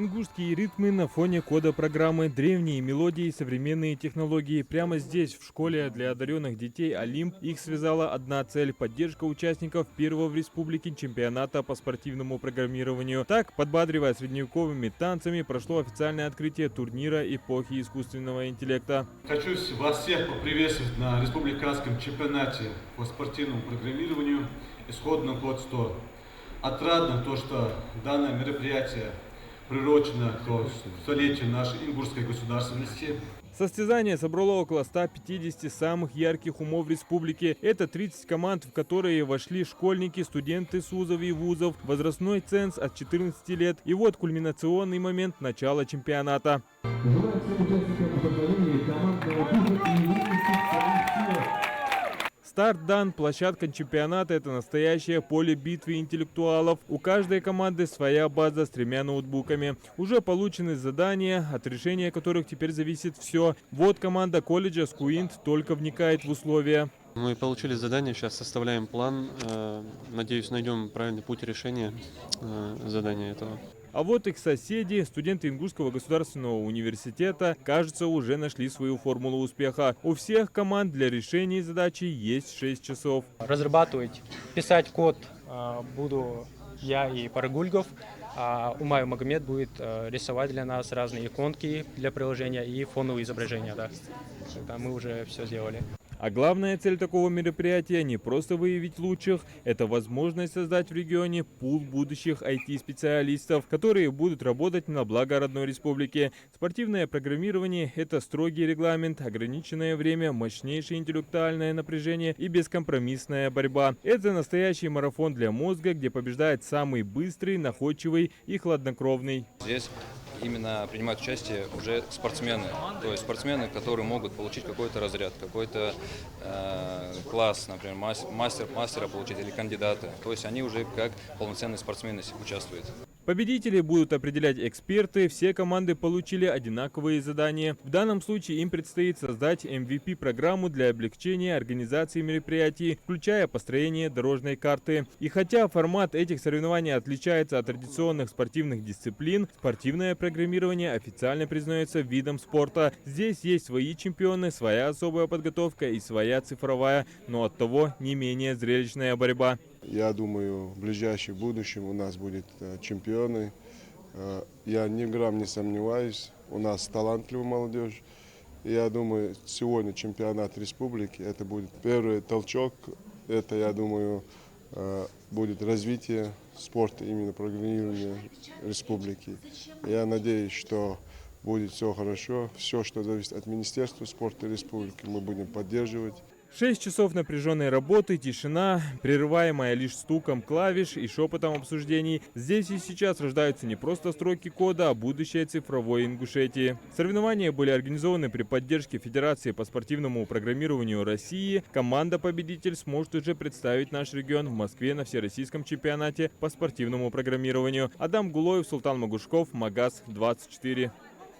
Ингушские ритмы на фоне кода программы, древние мелодии, современные технологии. Прямо здесь, в школе для одаренных детей «Олимп», их связала одна цель – поддержка участников первого в республике чемпионата по спортивному программированию. Так, подбадривая средневековыми танцами, прошло официальное открытие турнира эпохи искусственного интеллекта. Хочу вас всех поприветствовать на республиканском чемпионате по спортивному программированию «Исходный код 100». Отрадно то, что данное мероприятие приурочено к столетию нашей ингушской государственности. Состязание собрало около 150 самых ярких умов республики. Это 30 команд, в которые вошли школьники, студенты с вузов и вузов, возрастной ценз от 14 лет. И вот кульминационный момент начала чемпионата. Старт дан, площадка чемпионата – это настоящее поле битвы интеллектуалов. У каждой команды своя база с 3 ноутбуками. Уже получены задания, от решения которых теперь зависит все. Вот команда колледжа Скуинт только вникает в условия. Мы получили задание, сейчас составляем план. Надеюсь, найдем правильный путь решения задания этого. А вот их соседи, студенты Ингушского государственного университета, кажется, уже нашли свою формулу успеха. У всех команд для решения задачи есть 6 часов. Разрабатывать, писать код буду я и Парагульгов, а Умай Магомед будет рисовать для нас разные иконки для приложения и фоновые изображения. Да. Мы уже все сделали. А главная цель такого мероприятия не просто выявить лучших, это возможность создать в регионе пул будущих IT-специалистов, которые будут работать на благо родной республики. Спортивное программирование – это строгий регламент, ограниченное время, мощнейшее интеллектуальное напряжение и бескомпромиссная борьба. Это настоящий марафон для мозга, где побеждает самый быстрый, находчивый и хладнокровный. Здесь именно принимают участие уже спортсмены, то есть спортсмены, которые могут получить какой-то разряд, какой-то класс, например, мастера получить или кандидата. То есть они уже как полноценные спортсмены участвуют. Победители будут определять эксперты, все команды получили одинаковые задания. В данном случае им предстоит создать MVP-программу для облегчения организации мероприятий, включая построение дорожной карты. И хотя формат этих соревнований отличается от традиционных спортивных дисциплин, спортивное программирование официально признается видом спорта. Здесь есть свои чемпионы, своя особая подготовка и своя цифровая, но оттого не менее зрелищная борьба. Я думаю, в ближайшем будущем у нас будут чемпионы. Я ни грамм не сомневаюсь, у нас талантливая молодежь. Я думаю, сегодня чемпионат республики, это будет первый толчок. Это, я думаю, будет развитие спорта, именно программирования республики. Я надеюсь, что будет все хорошо. Все, что зависит от Министерства спорта республики, мы будем поддерживать. 6 часов напряженной работы, тишина, прерываемая лишь стуком клавиш и шепотом обсуждений. Здесь и сейчас рождаются не просто строки кода, а будущее цифровой Ингушетии. Соревнования были организованы при поддержке Федерации по спортивному программированию России. Команда-победитель сможет уже представить наш регион в Москве на всероссийском чемпионате по спортивному программированию. Адам Гулоев, Султан Магушков, Магаз 24.